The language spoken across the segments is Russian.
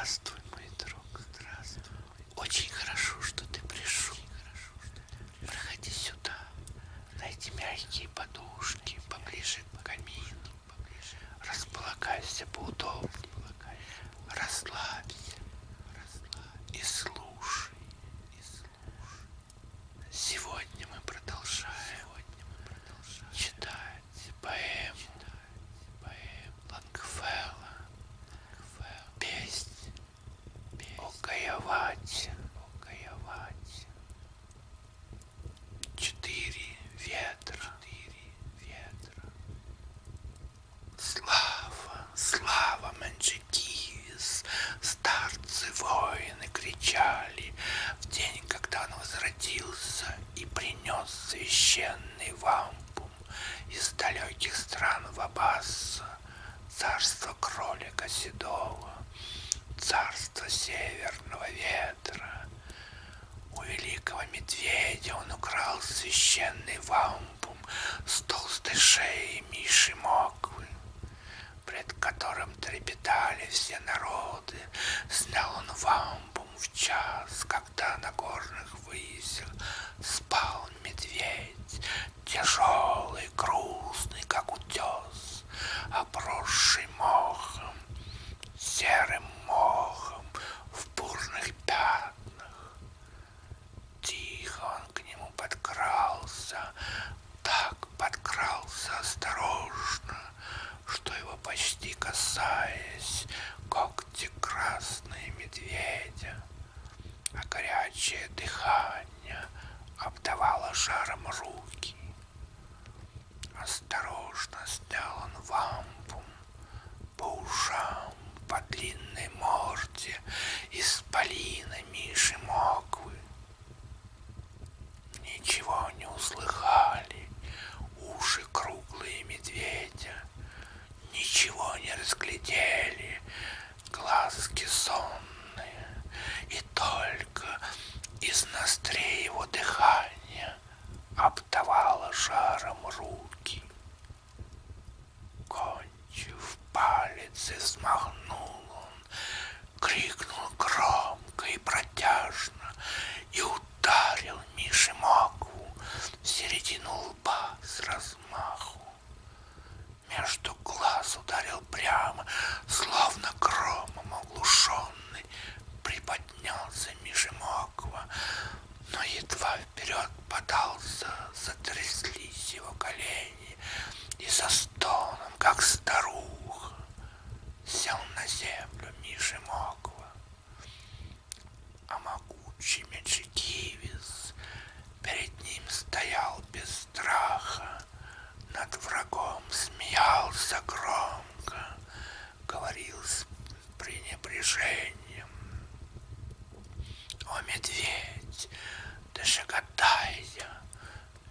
Здравствуй, мой друг, здравствуй. Очень хорошо, что ты пришел. Проходи сюда. Найди мягкие подушки поближе к камину. Располагайся поудобнее. Расслабься и слушай. Сегодня мы продолжаем читать поэму Лонгфелла «Песнь о Каявате». Четыре ветра. Слава, слава, Менджикиевис! Старцы-воины кричали в день, когда он возродился и принес священный вампум из далеких стран Вабасса, царство кролика седого, царство северного ветра. У великого медведя он украл священный вампум с толстой шеей Миши Моквы, пред которым трепетали все народы. Снял он вампум в час, когда на горных высель спал медведь, тяжелый, грустный, как утес, обросший мохом, серым мохом в бурных пятнах. Тихо он к нему подкрался, так подкрался осторожно, что его почти касаясь, когти красные медведя, а горячее дыхание обдавало жаром руки. Осторожно снял он вампум, по ушам, по длинной морде исполина Миши Моквы. Ничего не услыхали уши круглые медведя, ничего не разглядели глазки сонные, и только из ноздрей его дыхания обдавало жаром руки. Кончив палец и взмахнул он, крикнул громко и протяжно и ударил Миши Мокву в середину лба с размаху. Между глаз ударил прямо, словно громом оглушенный. Приподнялся Миши Моква, но едва вперед подался, затряслись его колени, и со стоном, как старуха, сел на землю Миши Моква. А могучий Менджикиевис перед ним стоял без страха, над врагом смеялся громко, говорил с пренебрежением: «О, медведь, ты шаготайя,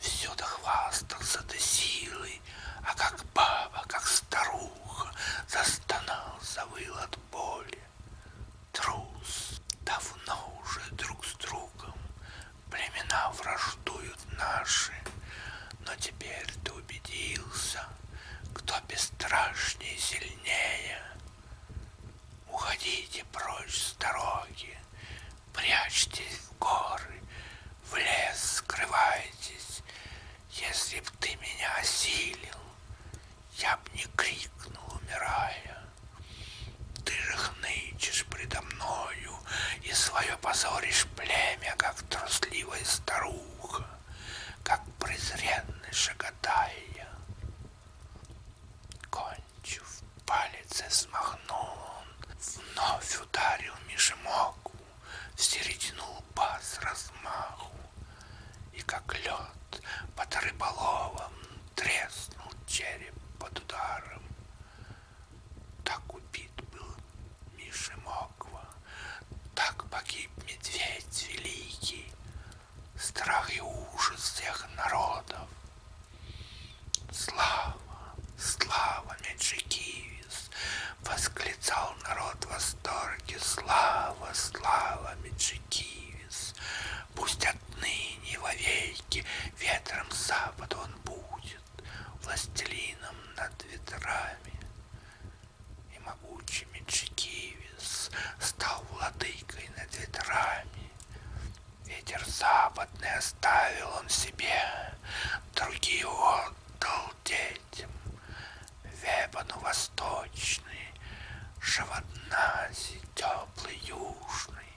всюду хвастался ты силой, а как баба, как старуха, застонал, завыл от боли. Трус, давно уже друг с другом племена враждуют наши, но теперь ты убедился, кто бесстрашнее и сильнее. Уходите прочь с дороги, прячьтесь в горы, в лес скрывайтесь. Если б ты меня осилил, я б не крикнул, умирая. Ты же хнычешь предо мною и свое позоришь племя, как трусливая старуха, как презренный шаготайя». Кончив палец и взмахнул он, вновь ударил Миши Мокву в середину лба с размаху, и как лед под рыболовом треснул череп под ударом. Так убит был Миши Моква, так погиб медведь великий, страх и ужас всех народов. «Слава, слава, Менджикиевис!» — восклицал народ в восторге. «Слава, слава, Менджикиевис! Пусть отныне вовеки ветром запада он будет, властелином над ветрами». И могучий Менджикиевис стал владыкой над ветрами. Ветер западный оставил он себе, другие отдал детям. Вебану восточный, Шевардназе теплый южный,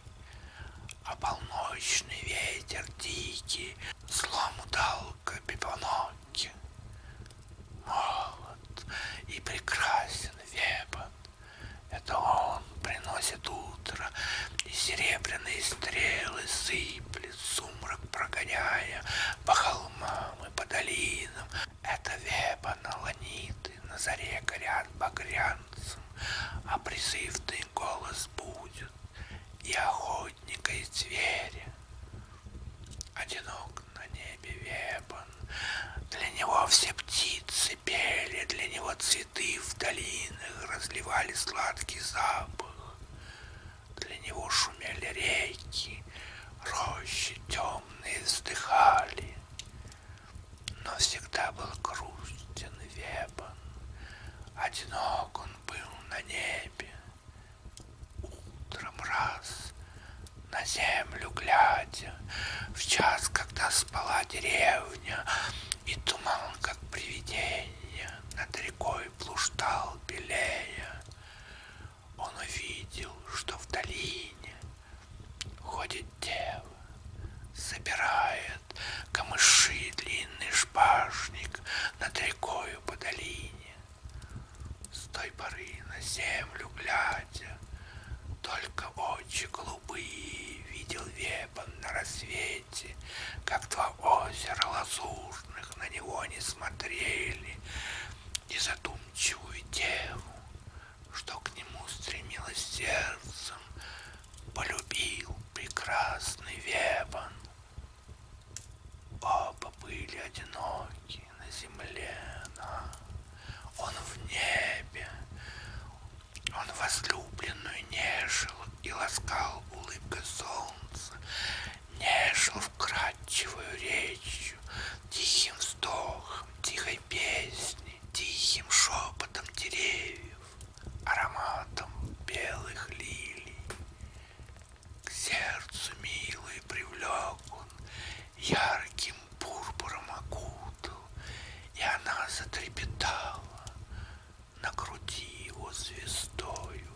а полночный ветер дикий злому дал Капибоноке. Молод и прекрасен Вебан, это он приносит утро, и серебряные стрелы сыплет, сумрак прогоняя по холмам и по долинам. Это Вебан аланиты на заре горят багрянцем, а призывный голос будет и охотника, и зверя. Одинок на небе Вебан, для него все птицы пели, для него цветы в долинах разливали сладкий запах, для него шумели реки, рощи темные вздыхали. Но всегда был грустен Вебан, одинок он был на небе. Утром раз, на землю глядя, в час, когда спала деревня, и туман, как привидение, над рекой блуждал белея, он увидел, что в долине ходит дева, собирает камыши длинный шпажник над рекою по долине. С той поры на землю глядя, только очи голубые видел Вебан на рассвете, как два озера лазурных на него не смотрели, и задумчивую деву, что к нему стремилась сердцем, полюбил прекрасный Вебан. Оба были одиноки на земле, он в небе. Он возлюбленную нежил и ласкал улыбкой солнца, нежил вкрадчивую речью, тихим вздохом, тихой песней, тихим шепотом деревьев, ароматом белых лилий. К сердцу милый привлек он, ярким пурпуром окутал, и она затрепетала на груди его звездою.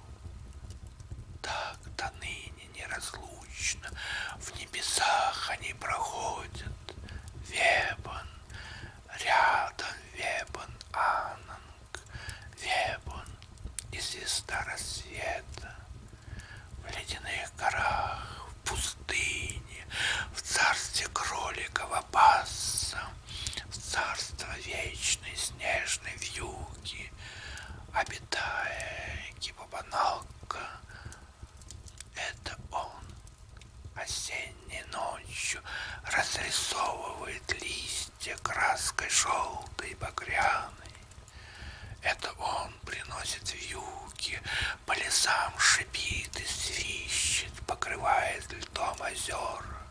Так до ныне неразлучно в небесах они проходят. Вебан, рядом Вебан Ананг, Вебан и звезда рассвета. В ледяных горах, в пустыне, в царстве кролика Вапасса, в царство вечной снежной вьюги, обитая Кипопаналка. Это он осенней ночью разрисовывает листья краской желтой багряной. Это он приносит вьюги, по лесам шипит и свищет, покрывает льдом озера,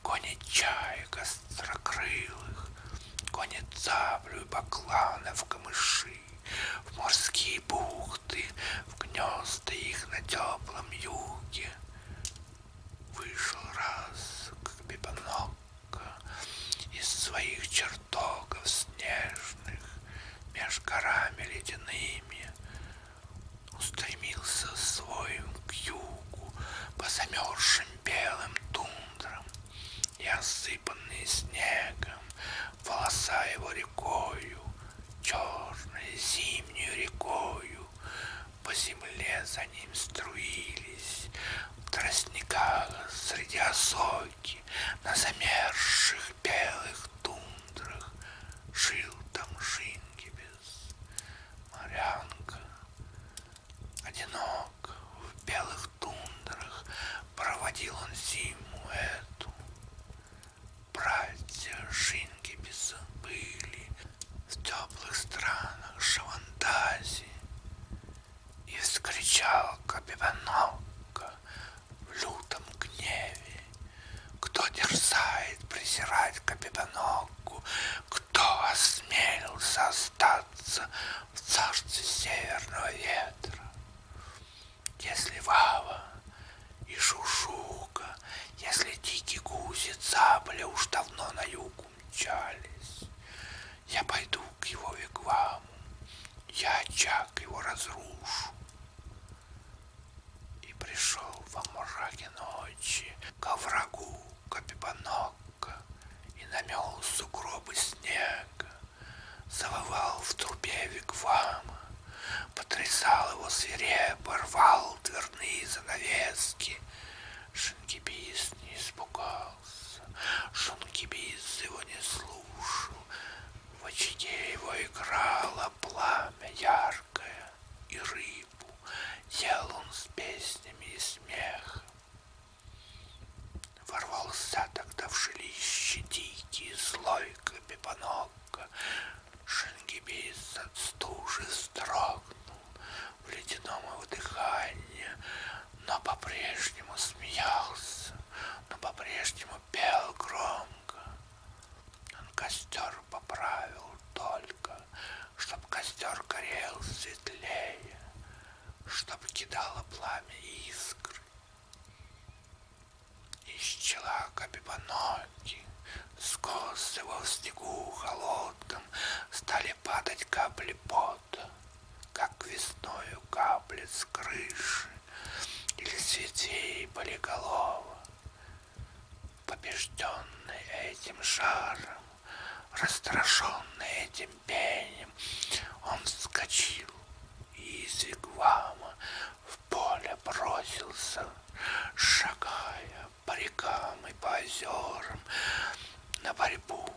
гонит чаек острокрылых, гонит цаплю и бакланов камыши в морские бухты, в гнезда их на теплом юге. Вышел раз Капибоноке из своих чертогов снежных, меж горами ледяными, устремился своим к югу по замерзшим белым тундрам, и осыпанные снегом волоса его рекою, черной зимнюю рекою, по земле за ним струились, в тростниках среди осоки, на замерзших белых тундрах жил там Шингибис, морянка. Одинок в белых тундрах проводил он зиму эту. Братья Шингибиса были в теплых странах Шавандази, и вскричал Капибоноке в лютом гневе: кто дерзает презирать Капибоноку, кто осмелился остаться в царстве северного ветра? Если Вава цапля уж давно на юг умчались. Я пойду к его вигваму, я очаг его разрушу. И пришел во мраке ночи ко врагу Капибанокко и намел сугробы снега, завывал в трубе вигвама, потрясал его свирепо, рвал дверные занавески. Шингибис не испугался, Шингибис его не слушал. В очаге его играло пламя яркое, и рыбу ел он с песнями и смехом. Ворвался тогда в жилище дикий злой Капибанокко. Шингибис от стужи вздрогнул в ледяном его дыхании, но по-прежнему смеялся, но по-прежнему пел громко. Он костер поправил только, чтоб костер горел светлее, чтоб кидало пламя искры. Из чела Капибанокки скос его в снегу холодном стали падать капли пота, как весною каплет с крыши или с ветвей болиголова. Побежденный этим жаром, расстрашенный этим пением, он вскочил и из вигвама в поле бросился, шагая по рекам и по озерам, на борьбу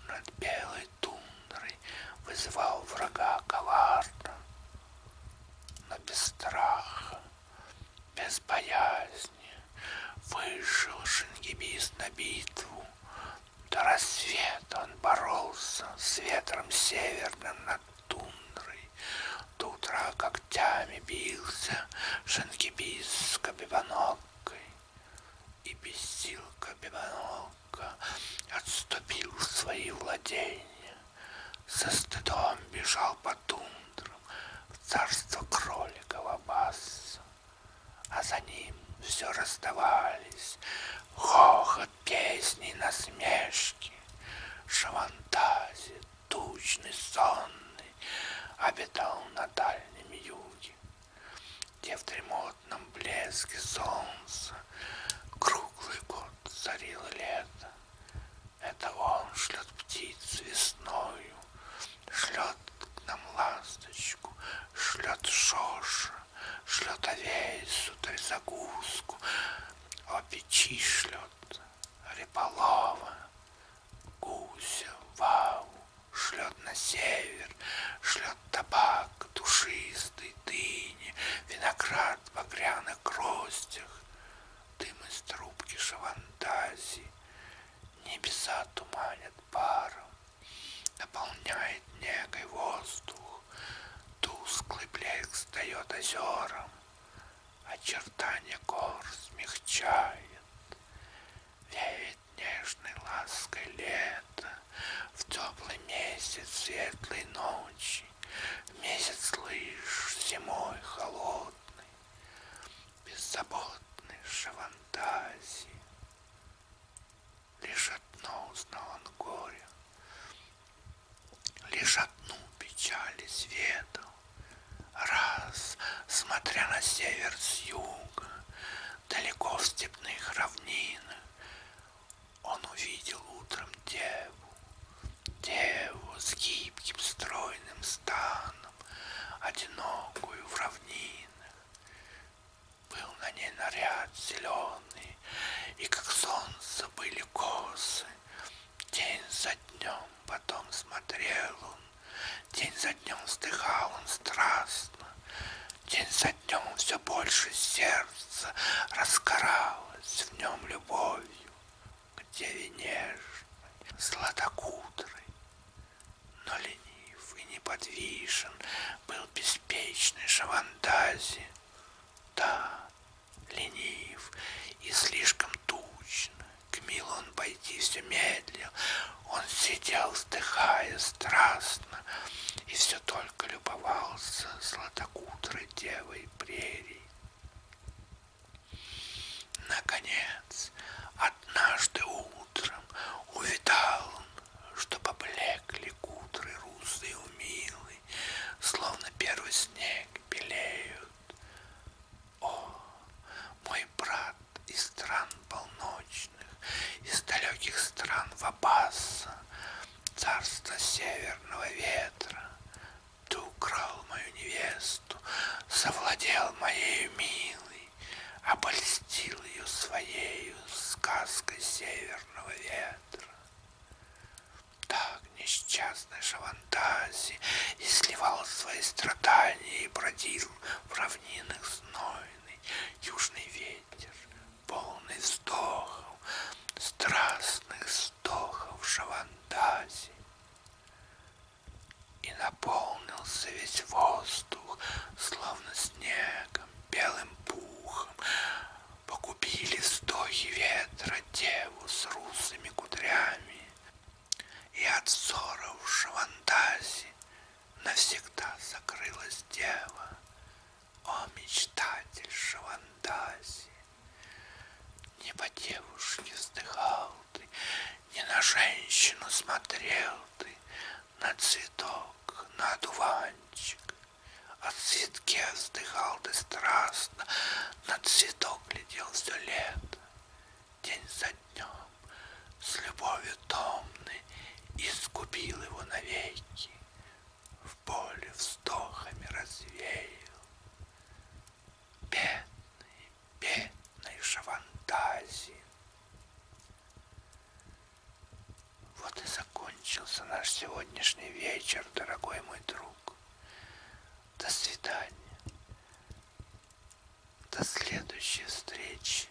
над белой тундрой, вызывал врага коварно, но без страха, без боязни вышел Шингибис на битву. До рассвета он боролся с ветром северным над тундрой. До утра когтями бился Шингибис с Капибаноккой. И без сил Капибанокко отступил в свои владения. Со стыдом бежал по тундрам в царство кроликов Аббаса. А за ним все раздавались хохот, песни, насмешки. Шавандази, тучный, сонный, обитал на дальнем юге, где в дремотном блеске солнца круглый год царило лето. Это он шлет птиц весною, шлет к нам ласточку, шлет шоша, шлет овей, сударь, закуску, о печи шлет репалова, гуся, ваву, шлет на север, шлет табак душистый, дыни, виноград в багряных гроздях, дым из трубки Шавандази, небеса туманят паром, наполняет негой воздух, тусклый блеск дает озерам, очертания гор смягчает. Веет нежной лаской лето в теплый месяц светлой ночи, месяц лыж зимой холодный, беззаботный Шавандази. Лишь одно узнал он горе, лишь одну печаль изведал. Раз, смотря на север с юга, далеко в степных равнинах, он увидел утром деву с гибким стройным станом, одинокую в равнинах. Был на ней наряд зеленый, и как солнце были косы. День за днем потом смотрел он, день за днем вздыхал он страстно, день за днем все больше сердце раскаралось в нем любовью к деве нежной, златокудрой. Но ленив и неподвижен был беспечный Шавандази. Да, ленив и слишком тучно, к милу он пойти все медлил. Он сидел, вздыхая страстно, и все только любовался златокудрой девой прерий. Наконец, однажды утром стал моею милой, обольстил ее своею сказкой северного ветра. Так несчастный Шавандази изливал свои страдания и бродил в равнинах знойный южный ветер, полный вздохов, страстных вздохов Шавандази. И наполнился весь воздух, словно снегом, белым пухом. Погубили вздохи ветра деву с русыми кудрями, и от взоров Шавандази навсегда закрылась дева. О, мечтатель Шавандази! Не по девушке вздыхал ты, не на женщину смотрел ты, на цветок, на одуванчик. О цветке вздыхал ты страстно, на цветок глядел все лето, день за днем, с любовью томной, искупил его навеки, в поле вздохами развеял. Бедный, бедный Шавандази. Вот и закончился наш сегодняшний вечер, дорогой мой друг. До свидания. До следующей встречи.